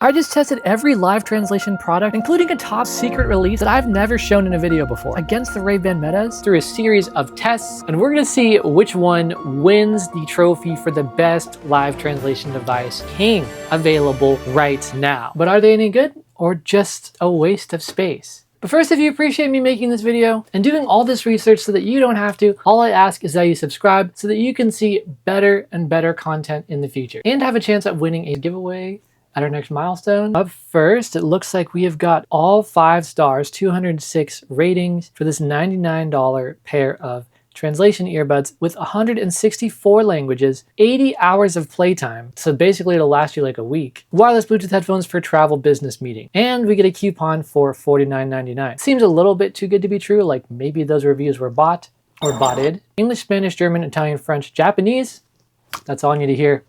I just tested every live translation product, including a top secret release that I've never shown in a video before, against the Ray-Ban Metas through a series of tests, and we're gonna see which one wins the trophy for the best live translation device king available right now. But are they any good or just a waste of space? But first, if you appreciate me making this video and doing all this research so that you don't have to, all I ask is that you subscribe so that you can see better and better content in the future and have a chance at winning a giveaway at our next milestone. Up first, it looks like we have got all 5 stars, 206 ratings for this $99 pair of translation earbuds with 164 languages, 80 hours of playtime. So basically it'll last you like a week. Wireless Bluetooth headphones for travel business meeting. And we get a coupon for $49.99. Seems a little bit too good to be true, like maybe those reviews were bought or botted. English, Spanish, German, Italian, French, Japanese. That's all you need to hear.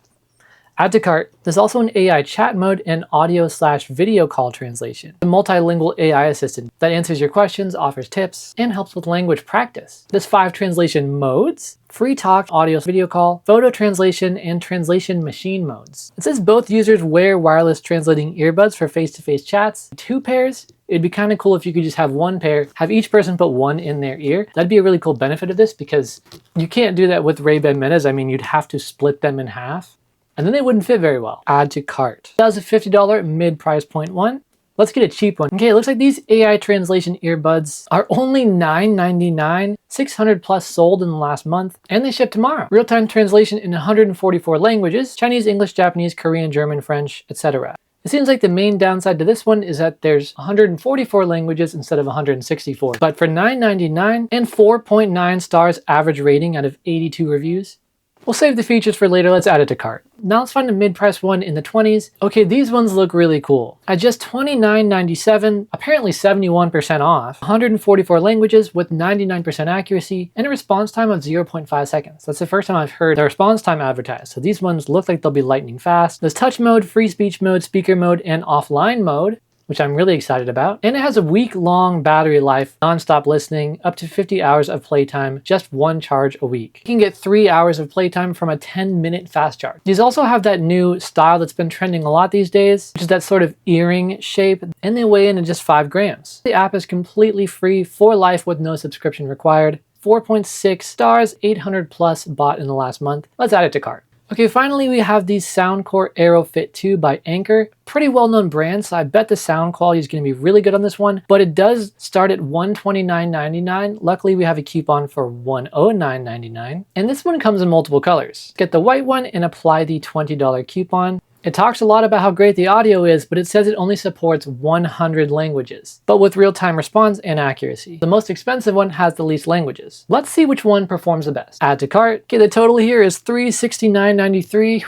Add to cart. There's also an AI chat mode and audio/video call translation. A multilingual AI assistant that answers your questions, offers tips, and helps with language practice. There's 5 translation modes: free talk, audio video call, photo translation, and translation machine modes. It says both users wear wireless translating earbuds for face-to-face chats. 2 pairs. It'd be kind of cool if you could just have 1 pair, have each person put 1 in their ear. That'd be a really cool benefit of this because you can't do that with Ray-Ban Metas. I mean, you'd have to split them in half, and then they wouldn't fit very well. Add to cart. That was a $50 mid-price point one. Let's get a cheap one. Okay, it looks like these AI translation earbuds are only $9.99, 600 plus sold in the last month, and they ship tomorrow. Real-time translation in 144 languages: Chinese, English, Japanese, Korean, German, French, etc. It seems like the main downside to this one is that there's 144 languages instead of 164. But for $9.99 and 4.9 stars average rating out of 82 reviews, we'll save the features for later. Let's add it to cart. Now let's find a mid-price one in the 20s. Okay, these ones look really cool. At just $29.97, apparently 71% off, 144 languages with 99% accuracy, and a response time of 0.5 seconds. That's the first time I've heard the response time advertised. So these ones look like they'll be lightning fast. There's touch mode, free speech mode, speaker mode, and offline mode, which I'm really excited about. And it has a week-long battery life, non-stop listening, up to 50 hours of playtime, just 1 charge a week. You can get 3 hours of playtime from a 10-minute fast charge. These also have that new style that's been trending a lot these days, which is that sort of earring shape, and they weigh in at just 5 grams. The app is completely free for life with no subscription required. 4.6 stars, 800 plus bought in the last month. Let's add it to cart. Okay, finally we have these Soundcore Aero Fit 2 by Anker. Pretty well-known brand, so I bet the sound quality is going to be really good on this one, but it does start at $129.99. Luckily, we have a coupon for $109.99, and this one comes in multiple colors. Get the white one and apply the $20 coupon. It talks a lot about how great the audio is, but it says it only supports 100 languages, but with real-time response and accuracy. The most expensive one has the least languages. Let's see which one performs the best. Add to cart. Okay, the total here is $369.93.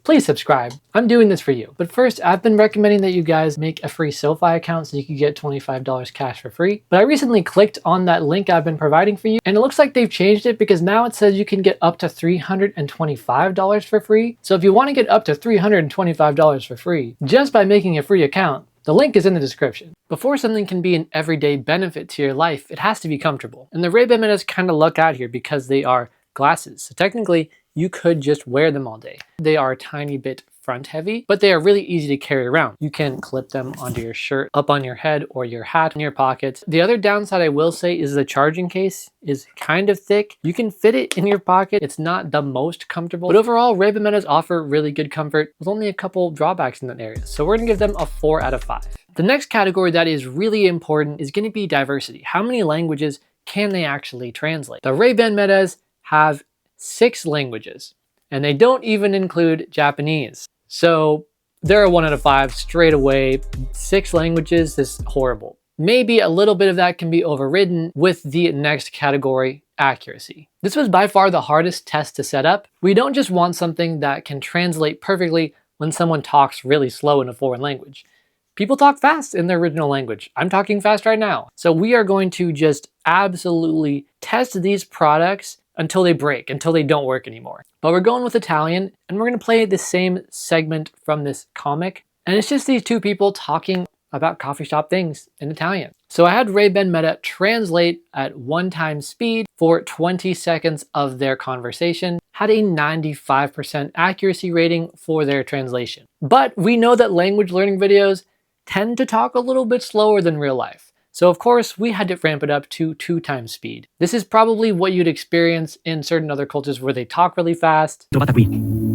Please subscribe. I'm doing this for you. But first, I've been recommending that you guys make a free SoFi account so you can get $25 cash for free. But I recently clicked on that link I've been providing for you, and it looks like they've changed it because now it says you can get up to $325 for free. So if you want to get up to $325 for free just by making a free account, the link is in the description. Before something can be an everyday benefit to your life, it has to be comfortable. And the Ray-Ban Metas kind of luck out here because they are glasses. So technically, you could just wear them all day. They are a tiny bit front heavy, but they are really easy to carry around. You can clip them onto your shirt, up on your head, or your hat in your pockets. The other downside I will say is the charging case is kind of thick. You can fit it in your pocket. It's not the most comfortable, but overall, Ray-Ban Metas offer really good comfort with only a couple drawbacks in that area. So we're gonna give them a 4 out of 5. The next category that is really important is gonna be diversity. How many languages can they actually translate? The Ray-Ban Metas have 6 languages, and they don't even include Japanese. So they're a 1 out of 5 straight away. 6 languages is horrible. Maybe a little bit of that can be overridden with the next category, accuracy. This was by far the hardest test to set up. We don't just want something that can translate perfectly when someone talks really slow in a foreign language. People talk fast in their original language. I'm talking fast right now. So we are going to just absolutely test these products until they break, until they don't work anymore. But we're going with Italian, and we're gonna play the same segment from this comic. And it's just these 2 people talking about coffee shop things in Italian. So I had Ray-Ban Meta translate at 1 time speed for 20 seconds of their conversation. had a 95% accuracy rating for their translation. But we know that language learning videos tend to talk a little bit slower than real life. So of course, we had to ramp it up to 2 times speed. This is probably what you'd experience in certain other cultures where they talk really fast. Trovata qui.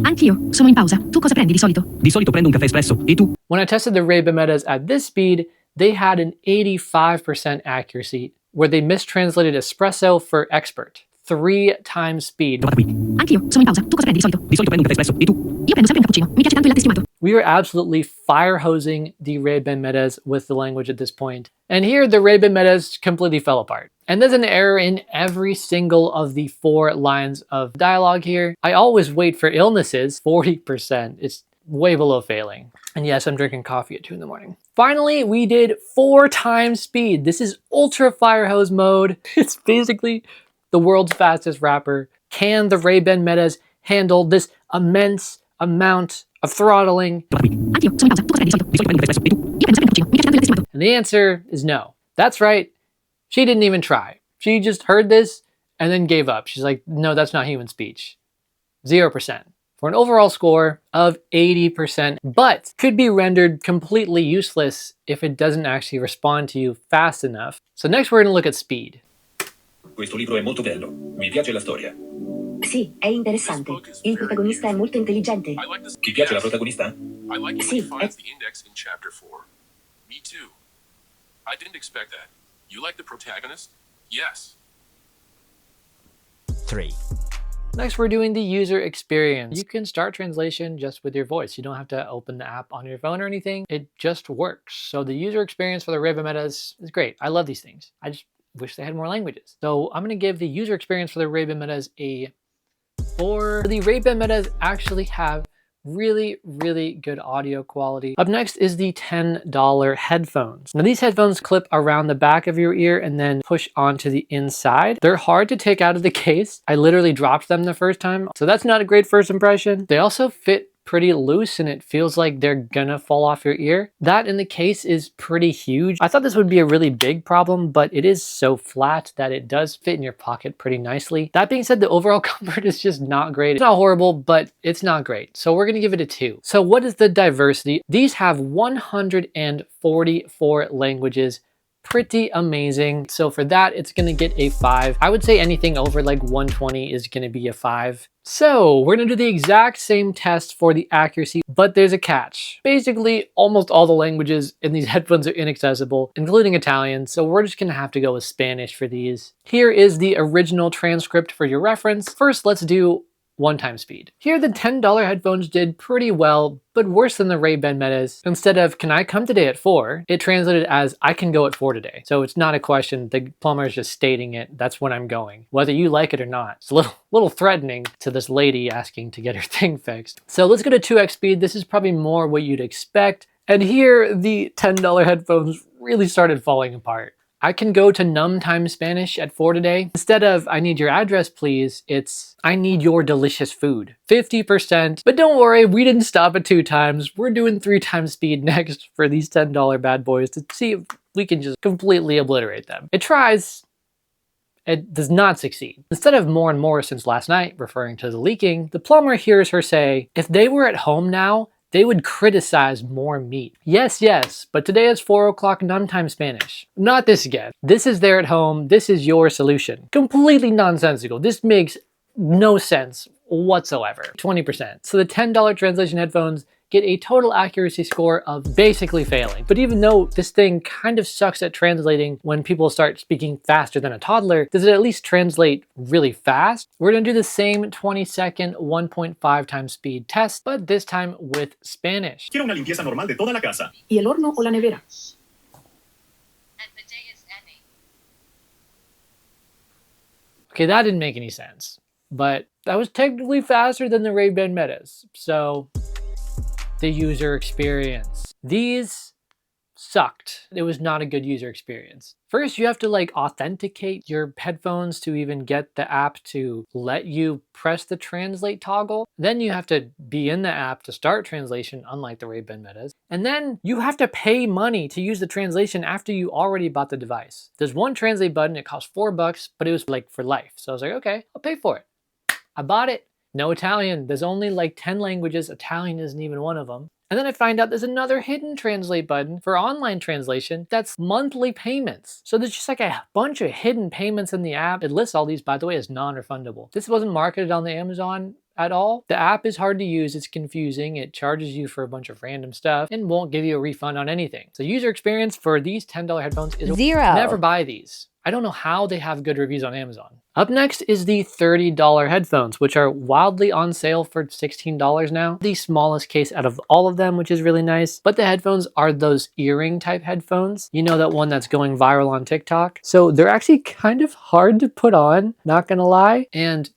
Anch'io, sono in pausa. Tu cosa prendi di solito? Di solito prendo un caffè espresso. E tu? When I tested the Ray-Ban Metas at this speed, they had an 85% accuracy, where they mistranslated espresso for expert. 3 times speed. Trovata qui. Anch'io, sono in pausa. Tu cosa prendi di solito? Di solito prendo un caffè espresso. E tu? Io prendo sempre un cappuccino. Mi piace tanto il latte schiumato. We are absolutely fire hosing the Ray-Ban Metas with the language at this point. And here the Ray-Ban Metas completely fell apart. And there's an error in every single of the 4 lines of dialogue here. I always wait for illnesses, 40%. It's way below failing. And yes, I'm drinking coffee at 2 in the morning. Finally, we did 4 times speed. This is ultra fire hose mode. It's basically the world's fastest rapper. Can the Ray-Ban Metas handle this immense amount of throttling? And the answer is no. That's right. She didn't even try. She just heard this and then gave up. She's like, no, that's not human speech. 0%. For an overall score of 80%, but could be rendered completely useless if it doesn't actually respond to you fast enough. So next we're going to look at speed. Questo libro è molto bello. Mi piace la storia. Sì, è interessante. Il protagonista è molto intelligente. Ti piace la protagonista? I like when he finds the index in chapter 4. Me too. I didn't expect that. You like the protagonist? Yes. 3. Next, we're doing the user experience. You can start translation just with your voice. You don't have to open the app on your phone or anything. It just works. So the user experience for the Ray-Ban Metas is great. I love these things. I just wish they had more languages. So I'm going to give the user experience for the Ray-Ban Metas a 4. The Ray-Ban Metas actually have really, really good audio quality. Up next is the $10 headphones. Now these headphones clip around the back of your ear and then push onto the inside. They're hard to take out of the case. I literally dropped them the first time, so that's not a great first impression. They also fit pretty loose and it feels like they're gonna fall off your ear. That in the case is pretty huge. I thought this would be a really big problem, but it is so flat that it does fit in your pocket pretty nicely. That being said, the overall comfort is just not great. It's not horrible, but it's not great. So we're gonna give it a 2. So what is the diversity? These have 144 languages. Pretty amazing. So for that, it's gonna get a 5. I would say anything over like 120 is gonna be a 5. So we're gonna do the exact same test for the accuracy, but there's a catch. Basically, almost all the languages in these headphones are inaccessible, including Italian, so we're just gonna have to go with Spanish for these. Here is the original transcript for your reference. First, let's do 1 time speed. Here, the $10 headphones did pretty well, but worse than the Ray-Ban Metas. Instead of, can I come today at 4? It translated as, I can go at 4 today. So it's not a question, the plumber is just stating it, that's when I'm going, whether you like it or not. It's a little threatening to this lady asking to get her thing fixed. So let's go to 2x speed. This is probably more what you'd expect. And here, the $10 headphones really started falling apart. I can go to num times Spanish at 4 today. Instead of, I need your address, please, it's, I need your delicious food. 50%. But don't worry, we didn't stop at 2 times. We're doing 3 times speed next for these $10 bad boys to see if we can just completely obliterate them. It tries. It does not succeed. Instead of more and more since last night, referring to the leaking, the plumber hears her say, if they were at home now, they would criticize more meat. Yes, yes, but today is 4 o'clock num time Spanish. Not this again. This is there at home. This is your solution. Completely nonsensical. This makes no sense whatsoever. 20%. So the $10 translation headphones get a total accuracy score of basically failing. But even though this thing kind of sucks at translating when people start speaking faster than a toddler, does it at least translate really fast? We're gonna do the same 20-second 1.5 times speed test, but this time with Spanish. Quiero una limpieza normal de toda la casa. ¿Y el horno o la nevera? Okay, that didn't make any sense, but that was technically faster than the Ray-Ban Metas. So the user experience. These sucked. It was not a good user experience. First, you have to like authenticate your headphones to even get the app to let you press the translate toggle. Then you have to be in the app to start translation, unlike the Ray-Ban Metas. And then you have to pay money to use the translation after you already bought the device. There's one translate button, it costs $4, but it was like for life. So I was like, okay, I'll pay for it. I bought it. No Italian. There's only like 10 languages. Italian isn't even one of them. And then I find out there's another hidden translate button for online translation that's monthly payments. So there's just like a bunch of hidden payments in the app. It lists all these, by the way, as non-refundable. This wasn't marketed on the Amazon at all. The app is hard to use, it's confusing, it charges you for a bunch of random stuff and won't give you a refund on anything. So user experience for these $10 headphones is zero. Never buy these. I don't know how they have good reviews on Amazon. Up next is the $30 headphones, which are wildly on sale for $16 now. The smallest case out of all of them, which is really nice. But the headphones are those earring type headphones. You know, that one that's going viral on TikTok. So they're actually kind of hard to put on, not gonna lie. And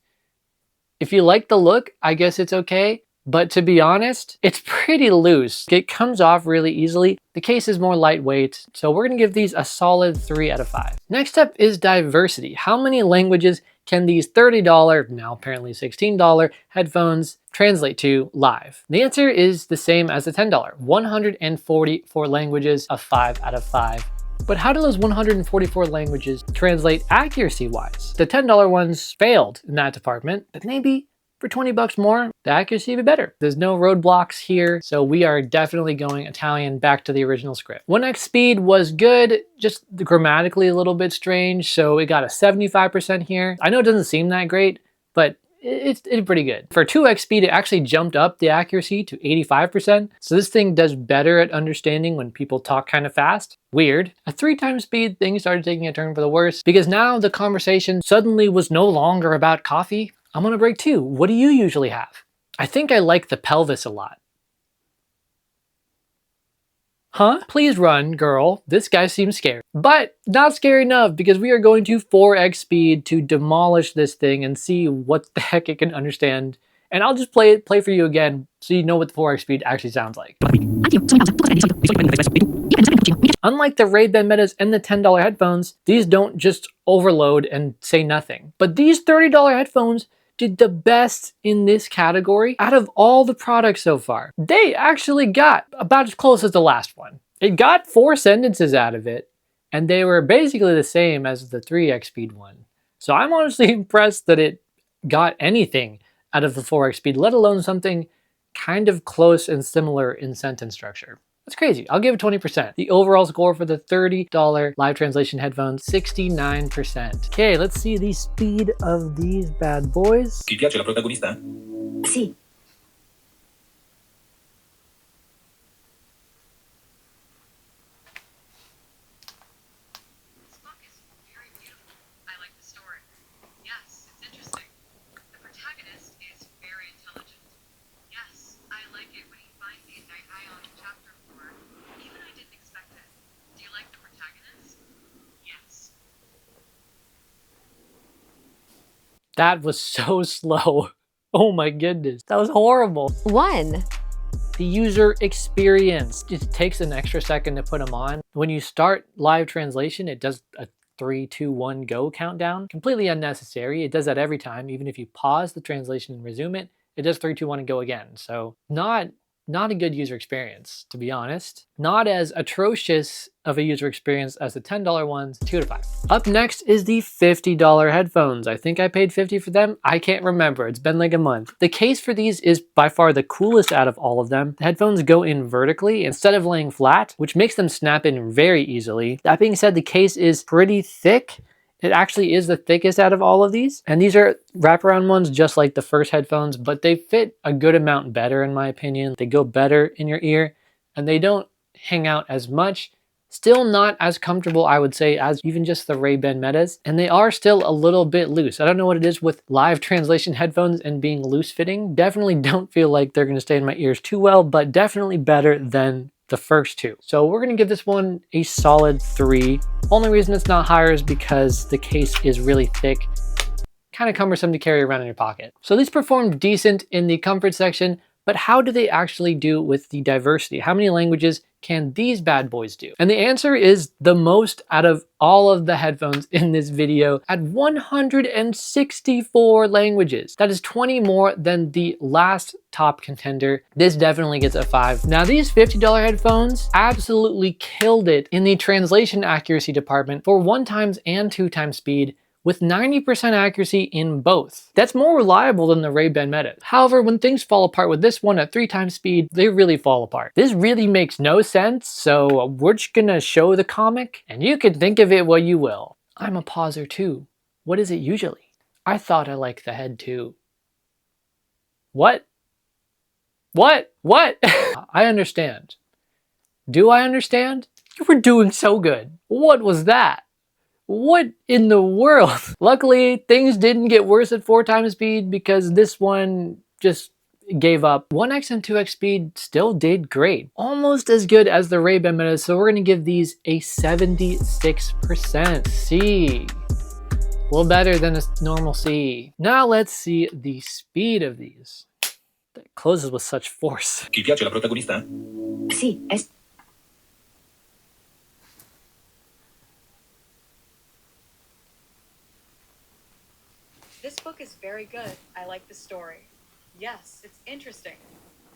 if you like the look, I guess it's okay. But to be honest, it's pretty loose. It comes off really easily. The case is more lightweight, so we're gonna give these a solid 3 out of 5. Next up is diversity. How many languages can these $30, now apparently $16 headphones translate to live? The answer is the same as the $10, 144 languages, a 5 out of 5. But how do those 144 languages translate accuracy-wise? The $10 ones failed in that department, but maybe for 20 bucks more, the accuracy would be better. There's no roadblocks here, so we are definitely going Italian back to the original script. 1x speed was good, just grammatically a little bit strange, so it got a 75% here. I know it doesn't seem that great, but it's pretty good. For 2x speed, it actually jumped up the accuracy to 85%, so this thing does better at understanding when people talk kind of fast. Weird. At 3x speed, things started taking a turn for the worse, because now the conversation suddenly was no longer about coffee. I'm on a break too. What do you usually have? I think I like the pelvis a lot. Huh? Please run, girl. This guy seems scared. But not scary enough, because we are going to 4x speed to demolish this thing and see what the heck it can understand. And I'll just play for you again so you know what the 4x speed actually sounds like. Unlike the Ray-Ban Metas and the $10 headphones, these don't just overload and say nothing. But these $30 headphones did the best in this category out of all the products so far. They actually got about as close as the last one. It got 4 sentences out of it, and they were basically the same as the 3x speed one. So I'm honestly impressed that it got anything out of the 4x speed, let alone something kind of close and similar in sentence structure. That's crazy. I'll give it 20%. The overall score for the $30 live translation headphones, 69%. Okay, let's see the speed of these bad boys. Ti piace la protagonista? Sì. That was so slow. Oh my goodness, that was horrible. 1. The user experience. It takes an extra second to put them on. When you start live translation, it does a 3, 2, 1, go countdown. Completely unnecessary. It does that every time. Even if you pause the translation and resume it, it does 3, 2, 1 and go again. So not a good user experience, to be honest. Not as atrocious of a user experience as the $10 ones, 2 out of 5. Up next is the $50 headphones. I think I paid $50 for them. I can't remember, it's been like a month. The case for these is by far the coolest out of all of them. The headphones go in vertically instead of laying flat, which makes them snap in very easily. That being said, the case is pretty thick. It actually is the thickest out of all of these. And these are wraparound ones just like the first headphones, but they fit a good amount better in my opinion. They go better in your ear and they don't hang out as much. Still not as comfortable, I would say, as even just the Ray-Ban Metas. And they are still a little bit loose. I don't know what it is with live translation headphones and being loose fitting. Definitely don't feel like they're gonna stay in my ears too well, but definitely better than the first two. So we're gonna give this one a solid 3. Only reason it's not higher is because the case is really thick, kind of cumbersome to carry around in your pocket. So these performed decent in the comfort section, but how do they actually do with the diversity? How many languages can these bad boys do? And the answer is the most out of all of the headphones in this video at 164 languages. That is 20 more than the last top contender. This definitely gets a 5. Now these $50 headphones absolutely killed it in the translation accuracy department for 1x and 2x speed with 90% accuracy in both. That's more reliable than the Ray-Ban Meta. However, when things fall apart with this one at 3 times speed, they really fall apart. This really makes no sense, so we're just gonna show the comic, and you can think of it what you will. I'm a pauser too. What is it usually? I thought I liked the head too. What? What? What? I understand. Do I understand? You were doing so good. What was that? What in the world? Luckily, things didn't get worse at 4 times speed because this one just gave up. 1x and 2x speed still did great. Almost as good as the Ray-Ban Meta, so we're gonna give these a 76% C. A little better than a normal C. Now let's see the speed of these. That closes with such force. Ti piace la protagonista? Sì, è This book is very good. I like the story. Yes, it's interesting.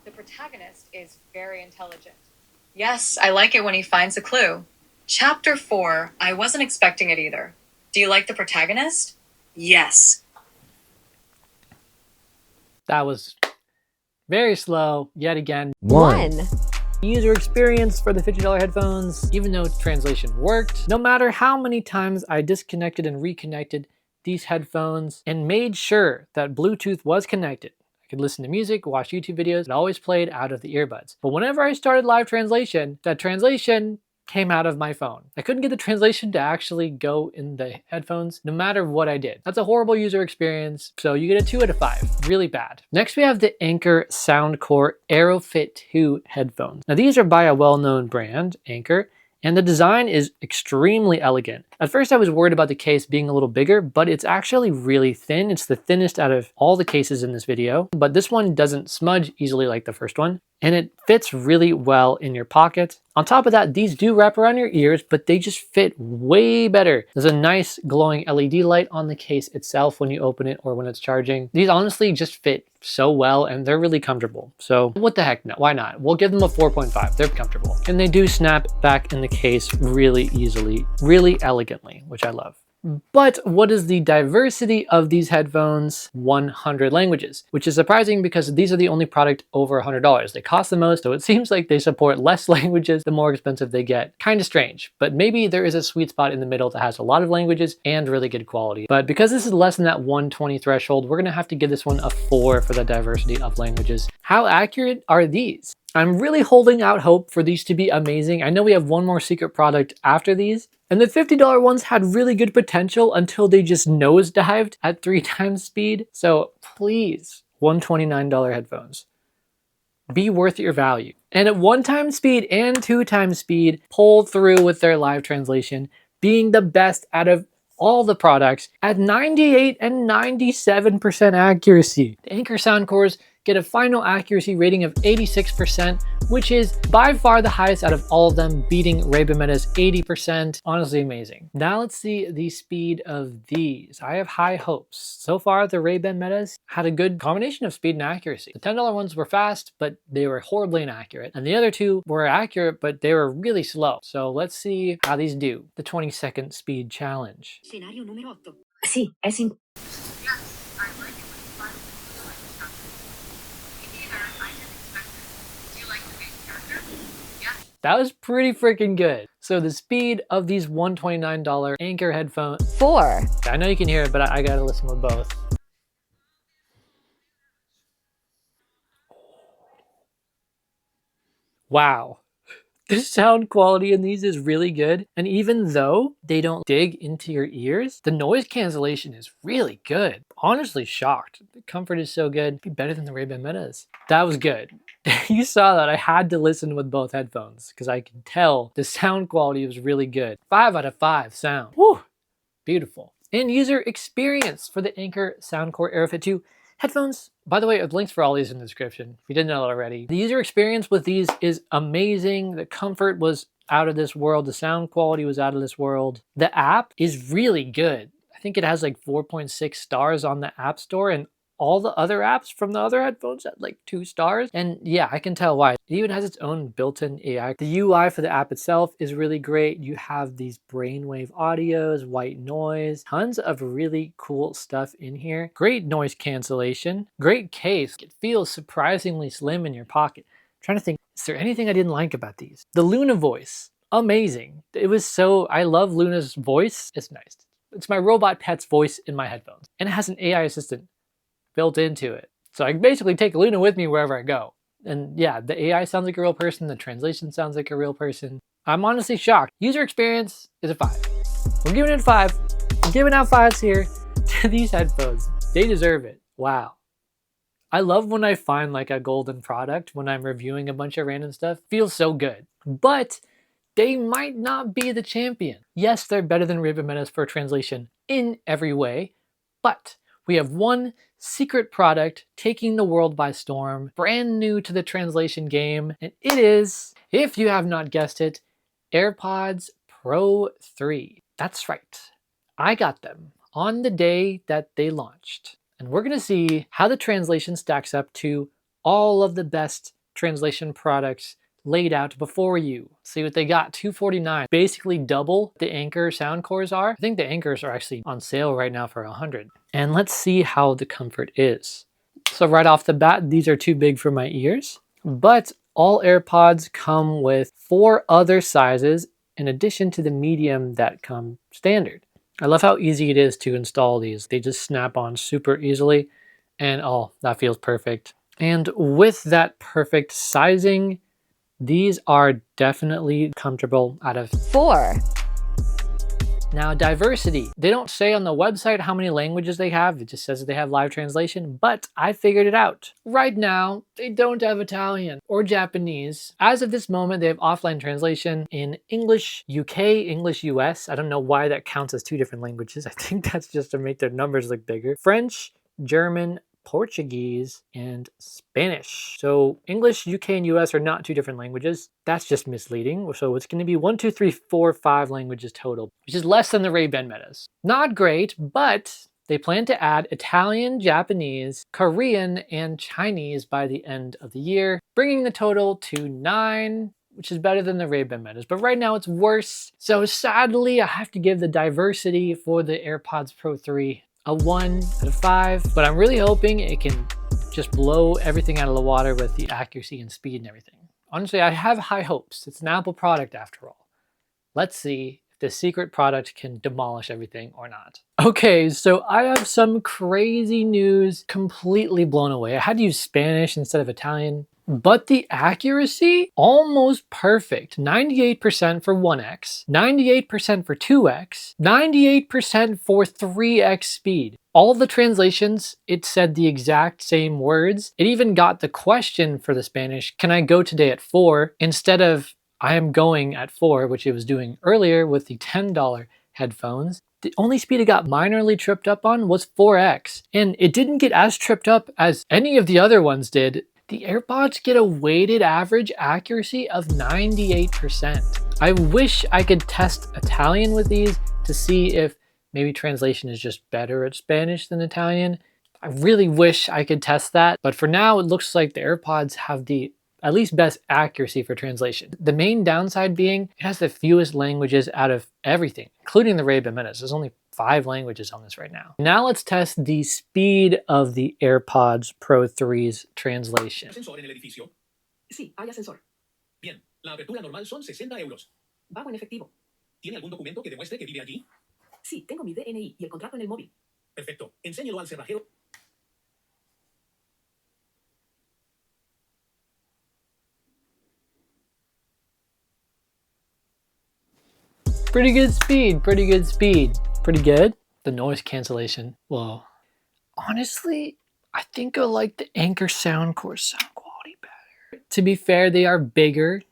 The protagonist is very intelligent. Yes, I like it when he finds a clue. Chapter 4, I wasn't expecting it either. Do you like the protagonist? Yes. That was very slow, yet again. 1. User experience for the $50 headphones, even though translation worked, no matter how many times I disconnected and reconnected these headphones and made sure that Bluetooth was connected. I could listen to music, watch YouTube videos, it always played out of the earbuds. But whenever I started live translation, that translation came out of my phone. I couldn't get the translation to actually go in the headphones no matter what I did. That's a horrible user experience, so you get a 2 out of 5. Really bad. Next we have the Anker Soundcore AeroFit 2 headphones. Now these are by a well-known brand, Anker, and the design is extremely elegant. At first I was worried about the case being a little bigger, but it's actually really thin. It's the thinnest out of all the cases in this video, but this one doesn't smudge easily like the first one, and it fits really well in your pocket. On top of that, these do wrap around your ears, but they just fit way better. There's a nice glowing LED light on the case itself when you open it or when it's charging. These honestly just fit so well and they're really comfortable. So what the heck, no, why not? We'll give them a 4.5, they're comfortable. And they do snap back in the case really easily, really elegantly, which I love. But what is the diversity of these headphones? 100 languages, which is surprising because these are the only product over $100. They cost the most, so it seems like they support less languages the more expensive they get. Kind of strange, but maybe there is a sweet spot in the middle that has a lot of languages and really good quality. But because this is less than that 120 threshold, we're gonna have to give this one a 4 for the diversity of languages. How accurate are these? I'm really holding out hope for these to be amazing. I know we have one more secret product after these, and the $50 ones had really good potential until they just nosedived at 3 times speed. So please, $129 headphones. Be worth your value. And at 1 time speed and 2 times speed, pull through with their live translation, being the best out of all the products at 98 and 97% accuracy. The Anker Soundcores get a final accuracy rating of 86%, which is by far the highest out of all of them, beating Ray-Ban Meta's 80%. Honestly amazing. Now let's see the speed of these. I have high hopes. So far, the Ray-Ban Metas had a good combination of speed and accuracy. The $10 ones were fast, but they were horribly inaccurate. And the other two were accurate, but they were really slow. So let's see how these do. The 20-second speed challenge. Scenario numero 8. Sì, è sim- That was pretty freaking good. So the speed of these $129 Anker headphones. 4. I know you can hear it, but I gotta listen with both. Wow. The sound quality in these is really good. And even though they don't dig into your ears, the noise cancellation is really good. Honestly shocked. The comfort is so good. It'd be better than the Ray-Ban Metas. That was good. You saw that I had to listen with both headphones because I could tell the sound quality was really good. 5 out of 5 sound. Whew, beautiful. And user experience for the Anker Soundcore AeroFit 2 headphones. By the way, the links for all these in the description if you didn't know that already. The user experience with these is amazing. The comfort was out of this world. The sound quality was out of this world. The app is really good. I think it has like 4.6 stars on the App Store, and all the other apps from the other headphones at like 2 stars. And yeah, I can tell why. It even has its own built-in AI. The UI for the app itself is really great. You have these brainwave audios, white noise, tons of really cool stuff in here. Great noise cancellation, great case. It feels surprisingly slim in your pocket. I'm trying to think, is there anything I didn't like about these? The Luna voice, amazing. It was so, I love Luna's voice. It's nice. It's my robot pet's voice in my headphones. And it has an AI assistant built into it. So I can basically take Luna with me wherever I go. And yeah, the AI sounds like a real person. The translation sounds like a real person. I'm honestly shocked. User experience is a 5. We're giving it a 5. I'm giving out 5s here to these headphones. They deserve it. Wow. I love when I find like a golden product when I'm reviewing a bunch of random stuff. Feels so good. But they might not be the champion. Yes, they're better than Ray-Ban Metas for translation in every way, but we have one secret product taking the world by storm, brand new to the translation game, and it is, if you have not guessed it, AirPods Pro 3. That's right. I got them on the day that they launched. And we're gonna see how the translation stacks up to all of the best translation products laid out before you. See what they got, $249, basically double the Anker sound cores are. I think the Ankers are actually on sale right now for $100. And let's see how the comfort is. So right off the bat, these are too big for my ears, but all AirPods come with 4 other sizes in addition to the medium that come standard. I love how easy it is to install these. They just snap on super easily, and oh, that feels perfect. And with that perfect sizing, these are definitely comfortable out of 4. Now, diversity. They don't say on the website how many languages they have. It just says that they have live translation, but I figured it out. Right now, they don't have Italian or Japanese. As of this moment, they have offline translation in English UK, English US. I don't know why that counts as 2 different languages. I think that's just to make their numbers look bigger. French, German, Portuguese, and Spanish. So English, UK, and US are not 2 different languages. That's just misleading. So it's going to be 1, 2, 3, 4, 5 languages total, which is less than the Ray-Ban Metas. Not great, but they plan to add Italian, Japanese, Korean, and Chinese by the end of the year, bringing the total to 9, which is better than the Ray-Ban Metas, but right now it's worse. So sadly, I have to give the diversity for the AirPods Pro 3 a 1 out of 5, but I'm really hoping it can just blow everything out of the water with the accuracy and speed and everything. Honestly, I have high hopes. It's an Apple product after all. Let's see if the secret product can demolish everything or not. Okay, so I have some crazy news, completely blown away. I had to use Spanish instead of Italian. But the accuracy, almost perfect. 98% for 1x, 98% for 2x, 98% for 3x speed. All the translations, it said the exact same words. It even got the question for the Spanish, can I go today at 4? Instead of, I am going at 4, which it was doing earlier with the $10 headphones. The only speed it got minorly tripped up on was 4x. And it didn't get as tripped up as any of the other ones did. The AirPods get a weighted average accuracy of 98%. I wish I could test Italian with these to see if maybe translation is just better at Spanish than Italian. I really wish I could test that, but for now it looks like the AirPods have the at least best accuracy for translation. The main downside being it has the fewest languages out of everything, including the Ray-Ban Metas. There's only 5 languages on this right now. Now let's test the speed of the AirPods Pro 3's translation. ¿Ascensor en el edificio? Sí, hay ascensor. Bien, la apertura normal son 60 euros. Pago en efectivo. ¿Tiene algún documento que demuestre que vive allí? Sí, tengo mi DNI y el contrato en el móvil. Perfecto, enséñelo al cerrajero. Pretty good speed, pretty good speed. Pretty good. The noise cancellation, well, honestly, I think I like the Anker sound core sound quality better. To be fair, they are bigger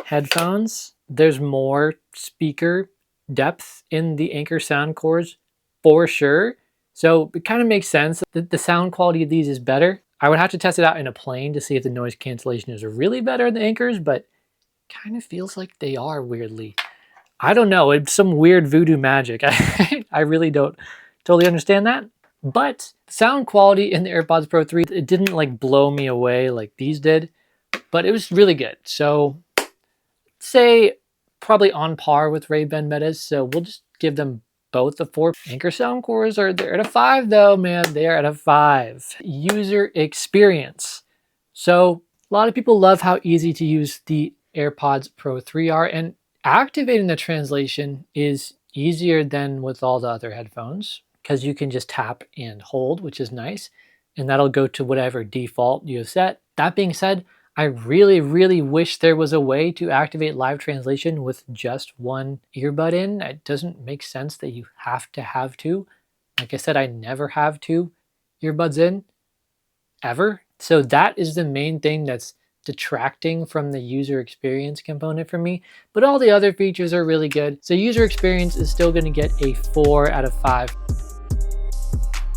headphones. There's more speaker depth in the Anker sound cores for sure. So it kind of makes sense that the sound quality of these is better. I would have to test it out in a plane to see if the noise cancellation is really better than the Ankers, but kind of feels like they are weirdly. I don't know, it's some weird voodoo magic. I really don't totally understand that. But sound quality in the AirPods Pro 3, it didn't like blow me away like these did, but it was really good. So say probably on par with Ray-Ban Metas. So we'll just give them both a 4. Anker sound cores they're at a 5 though, man. They're at a 5. User experience. So a lot of people love how easy to use the AirPods Pro 3 are, and activating the translation is easier than with all the other headphones because you can just tap and hold, which is nice, and that'll go to whatever default you have set. That being said, I really, really wish there was a way to activate live translation with just one earbud in. It doesn't make sense that you have to have two. Like I said, I never have two earbuds in, ever. So that is the main thing that's detracting from the user experience component for me. But all the other features are really good. So user experience is still going to get a 4 out of 5.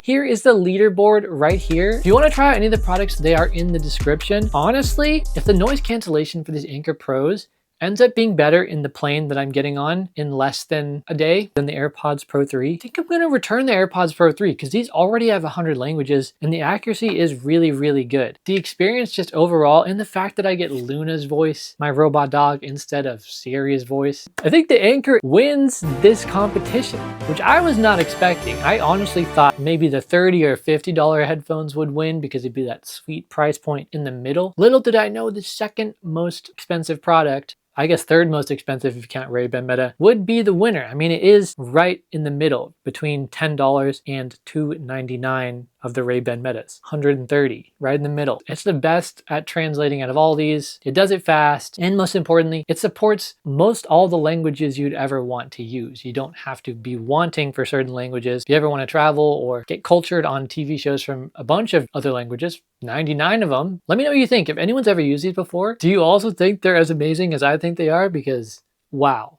Here is the leaderboard right here. If you want to try out any of the products, they are in the description. Honestly, if the noise cancellation for these Anker Pros ends up being better in the plane that I'm getting on in less than a day than the AirPods Pro 3, I think I'm going to return the AirPods Pro 3 because these already have 100 languages and the accuracy is really, really good. The experience just overall, and the fact that I get Luna's voice, my robot dog, instead of Siri's voice, I think the Anker wins this competition, which I was not expecting. I honestly thought maybe the $30 or $50 headphones would win because it'd be that sweet price point in the middle. Little did I know the second most expensive product, I guess third most expensive if you count Ray-Ban Meta, would be the winner. I mean, it is right in the middle between $10 and $299 of the Ray-Ban Metas. $130, right in the middle. It's the best at translating out of all these. It does it fast, and most importantly, it supports most all the languages you'd ever want to use. You don't have to be wanting for certain languages. If you ever want to travel or get cultured on TV shows from a bunch of other languages, 99 of them, let me know what you think. If anyone's ever used these before, do you also think they're as amazing as I think they are? Because, wow.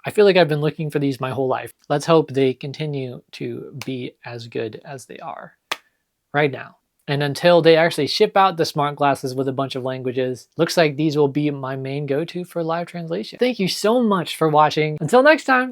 I feel like I've been looking for these my whole life. Let's hope they continue to be as good as they are right now. And until they actually ship out the smart glasses with a bunch of languages, looks like these will be my main go-to for live translation. Thank you so much for watching. Until next time.